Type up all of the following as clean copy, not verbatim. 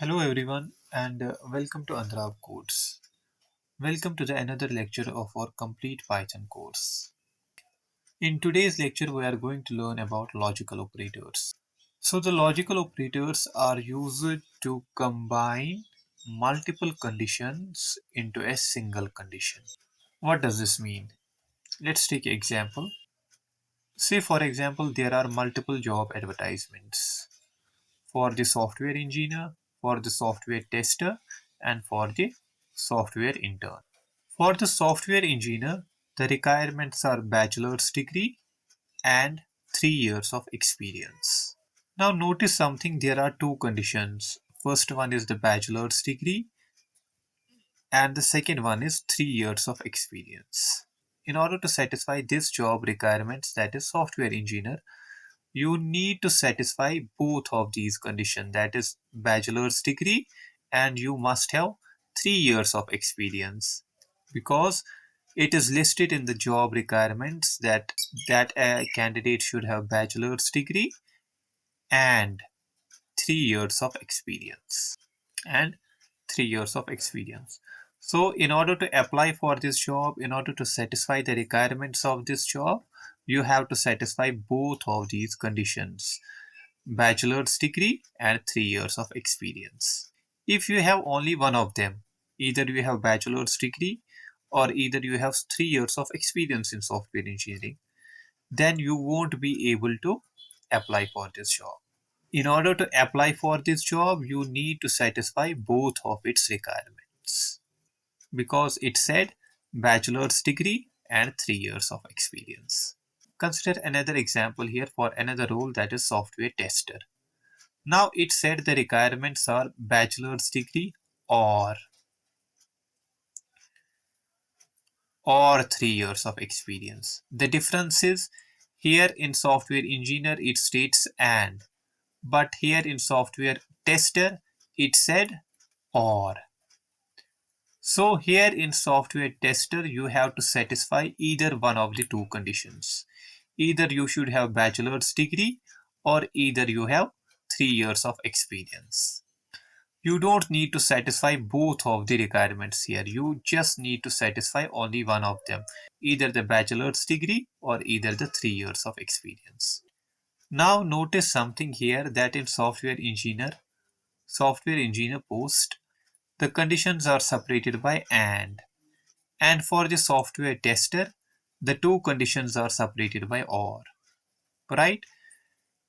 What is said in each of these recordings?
Hello everyone and welcome to Andrav Codes. Welcome to the another lecture of our complete Python course. In today's lecture we are going to learn about logical operators. So the logical operators are used to combine multiple conditions into a single condition. What does this mean? Let's take an example. Say for example there are multiple job advertisements for the software engineer, for the software tester, and for the software intern. For the software engineer, the requirements are bachelor's degree and 3 years of experience. Now notice something, there are two conditions. First one is the bachelor's degree and the second one is 3 years of experience. In order to satisfy this job requirements, that is software engineer, you need to satisfy both of these conditions, that is bachelor's degree and you must have 3 years of experience, because it is listed in the job requirements that a candidate should have bachelor's degree and 3 years of experience and 3 years of experience. So in order to apply for this job, in order to satisfy the requirements of this job, you have to satisfy both of these conditions, bachelor's degree and 3 years of experience. If you have only one of them, either you have bachelor's degree or either you have 3 years of experience in software engineering, then you won't be able to apply for this job. In order to apply for this job, you need to satisfy both of its requirements, because it said bachelor's degree and 3 years of experience. Consider another example here for another role, that is software tester. Now it said the requirements are bachelor's degree or 3 years of experience. The difference is, here in software engineer it states and, but here in software tester it said or. So here in software tester you have to satisfy either one of the two conditions. Either you should have bachelor's degree or either you have 3 years of experience. You don't need to satisfy both of the requirements here. You just need to satisfy only one of them, either the bachelor's degree or either the 3 years of experience. Now notice something here, that in software engineer post, the conditions are separated by and for the software tester, the two conditions are separated by or, right?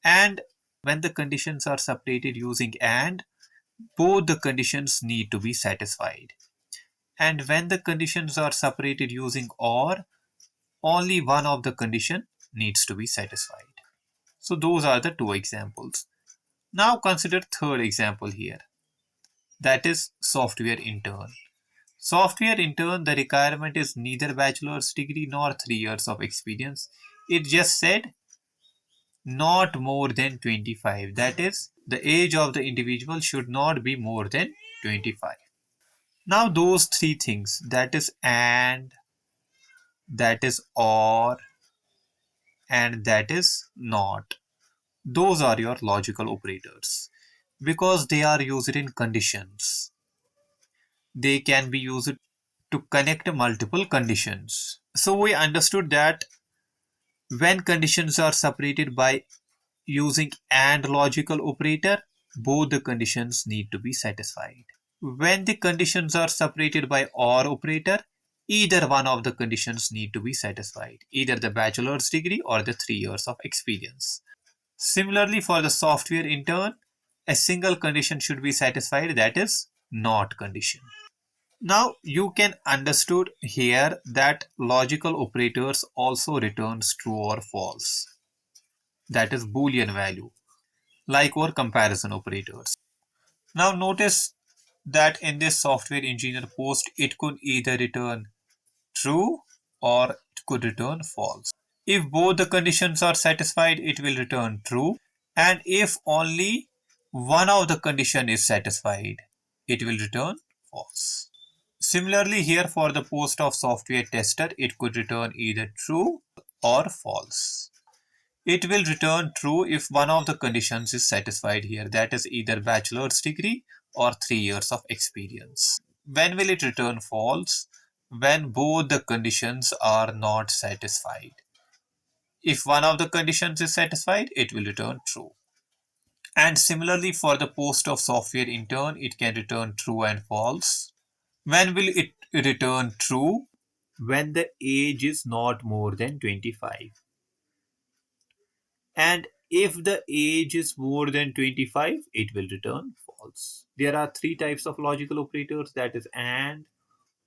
And when the conditions are separated using and, both the conditions need to be satisfied. And when the conditions are separated using or, only one of the condition needs to be satisfied. So those are the two examples. Now consider third example here, that is software intern. Software intern, the requirement is neither bachelor's degree nor 3 years of experience. It just said not more than 25. That is, the age of the individual should not be more than 25. Now those three things, that is and, that is or, and that is not, those are your logical operators, because they are used in conditions. They can be used to connect multiple conditions. So we understood that when conditions are separated by using AND logical operator, both the conditions need to be satisfied. When the conditions are separated by OR operator, either one of the conditions need to be satisfied, either the bachelor's degree or the 3 years of experience. Similarly, for the software intern, a single condition should be satisfied, that is not condition. Now you can understood here that logical operators also returns true or false, that is boolean value, like our comparison operators. Now notice that in this software engineer post it could either return true or it could return false. If both the conditions are satisfied, it will return true, and if only one of the condition is satisfied, it will return false. Similarly, here for the post of software tester, it could return either true or false. It will return true if one of the conditions is satisfied here, that is either bachelor's degree or 3 years of experience. When will it return false? When both the conditions are not satisfied. If one of the conditions is satisfied, it will return true. And similarly, for the post of software intern, it can return true and false. When will it return true? When the age is not more than 25. And if the age is more than 25, it will return false. There are three types of logical operators, that is AND,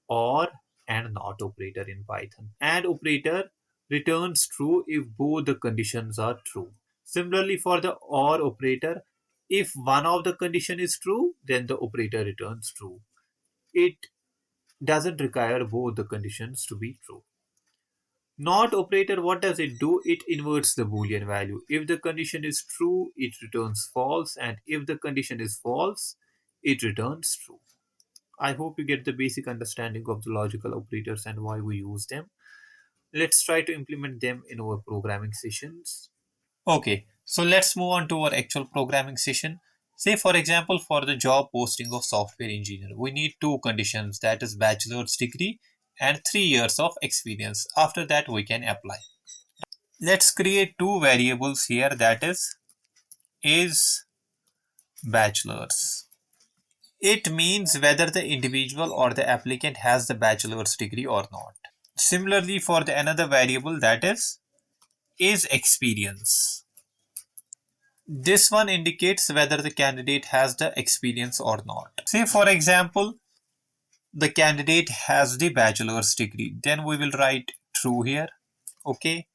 OR, and NOT operator in Python. AND operator returns true if both the conditions are true. Similarly, for the OR operator, if one of the condition is true, then the operator returns true. It doesn't require both the conditions to be true. Not operator, what does it do? It inverts the Boolean value. If the condition is true, it returns false, and if the condition is false, it returns true. I hope you get the basic understanding of the logical operators and why we use them. Let's try to implement them in our programming sessions. Okay, so let's move on to our actual programming session. Say, for example, for the job posting of software engineer, we need two conditions, that is bachelor's degree and 3 years of experience. After that, we can apply. Let's create two variables here, that is bachelor's. It means whether the individual or the applicant has the bachelor's degree or not. Similarly, for the another variable, that is experience. This one indicates whether the candidate has the experience or not. Say, for example, the candidate has the bachelor's degree, then we will write true here. Okay,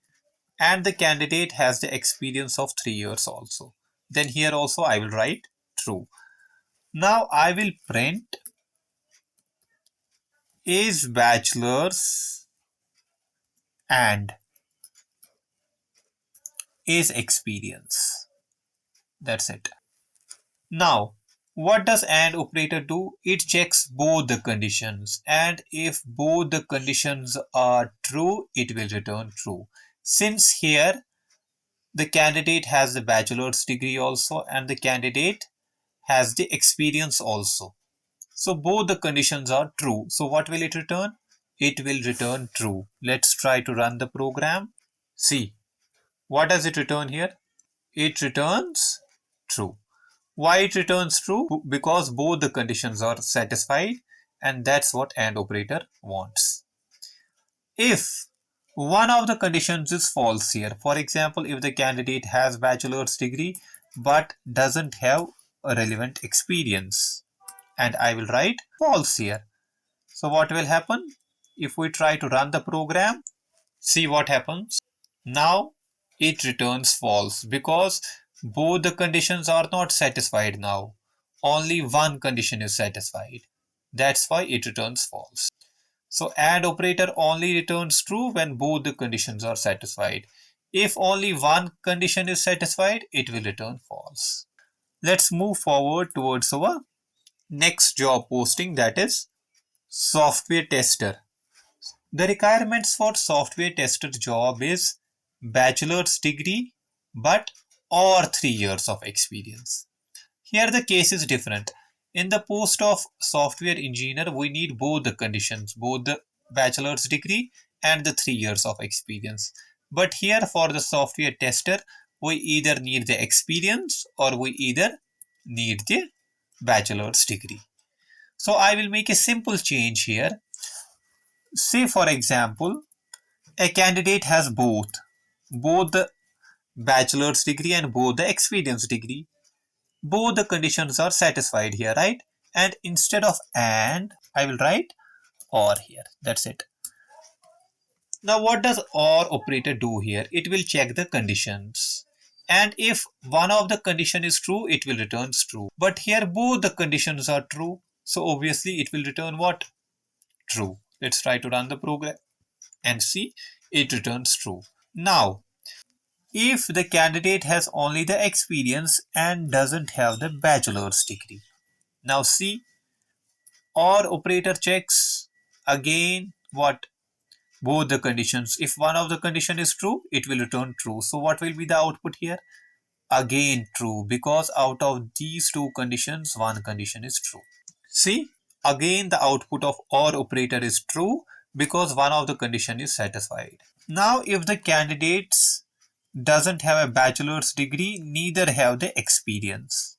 and the candidate has the experience of 3 years also, then here also I will write true. Now I will print is bachelor's and is experience. That's it. Now, what does AND operator do? It checks both the conditions, and if both the conditions are true, it will return true. Since here the candidate has the bachelor's degree also and the candidate has the experience also. So both the conditions are true. So what will it return? It will return true. Let's try to run the program. See, what does it return here? It returns true. Why it returns true? Because both the conditions are satisfied, and that's what AND operator wants. If one of the conditions is false here, for example, if the candidate has bachelor's degree but doesn't have a relevant experience, and I will write false here. So what will happen? If we try to run the program, see what happens. Now it returns false because both the conditions are not satisfied now. Only one condition is satisfied. That's why it returns false. So AND operator only returns true when both the conditions are satisfied. If only one condition is satisfied, it will return false. Let's move forward towards our next job posting, that is software tester. The requirements for software tester job is bachelor's degree but or 3 years of experience. Here the case is different. In the post of software engineer, we need both the conditions, both the bachelor's degree and the 3 years of experience. But here for the software tester, we either need the experience or we either need the bachelor's degree. So I will make a simple change here. Say, for example, a candidate has both the bachelor's degree and both the experience degree. Both the conditions are satisfied here, right? And instead of and, I will write or here. That's it. Now, what does or operator do here? It will check the conditions. And if one of the condition is true, it will return true. But here both the conditions are true. So obviously it will return what? True. Let's try to run the program and see, it returns true. Now, if the candidate has only the experience and doesn't have the bachelor's degree. Now see, or operator checks again what? Both the conditions. If one of the condition is true, it will return true. So what will be the output here? again true, because out of these two conditions, one condition is true. See, again the output of OR operator is true because one of the condition is satisfied. Now if the candidates doesn't have a bachelor's degree, neither have the experience.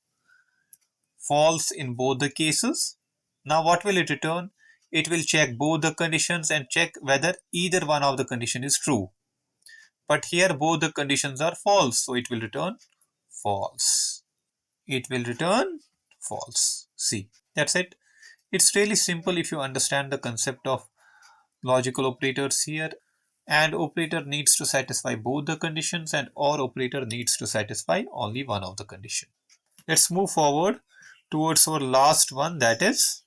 False in both the cases. Now what will it return? It will check both the conditions and check whether either one of the condition is true. But here both the conditions are false, so it will return false. It will return false. See, that's it. It's really simple if you understand the concept of logical operators here. And operator needs to satisfy both the conditions, and OR operator needs to satisfy only one of the condition. Let's move forward towards our last one, that is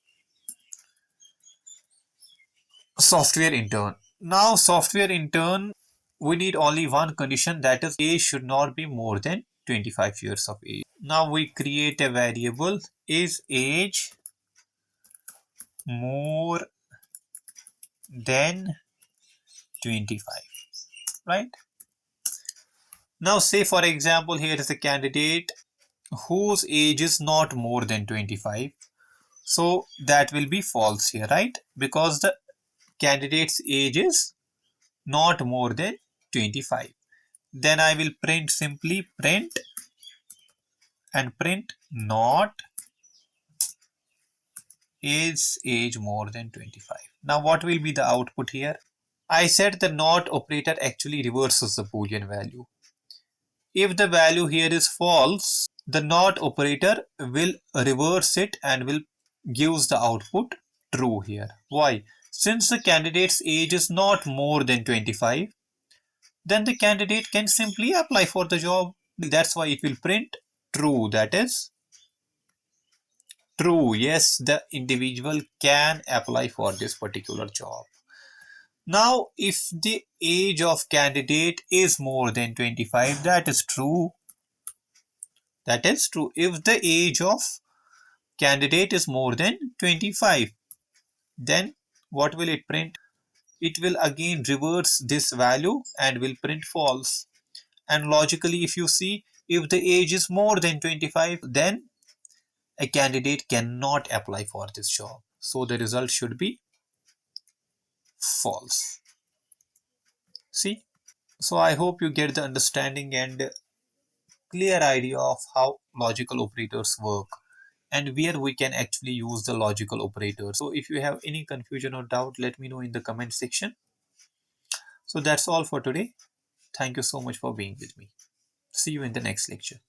software intern. Now software intern, we need only one condition, that is age should not be more than 25 years of age. Now we create a variable, is age more than 25, right? Now say for example here is a candidate whose age is not more than 25. So that will be false here, right? Because the candidate's age is not more than 25. Then I will print simply print and print not is age more than 25. Now what will be the output here? I said the not operator actually reverses the Boolean value. If the value here is false, the not operator will reverse it and will gives the output true here. Why? Since the candidate's age is not more than 25, then the candidate can simply apply for the job. That's why it will print true, that is true. Yes, the individual can apply for this particular job. Now, if the age of candidate is more than 25, that is true. That is true. If the age of candidate is more than 25, then what will it print? It will again reverse this value and will print false. And logically, if you see, if the age is more than 25, then a candidate cannot apply for this job. So the result should be false. See? So I hope you get the understanding and clear idea of how logical operators work and where we can actually use the logical operators. So if you have any confusion or doubt, let me know in the comment section. So that's all for today. Thank you so much for being with me. See you in the next lecture.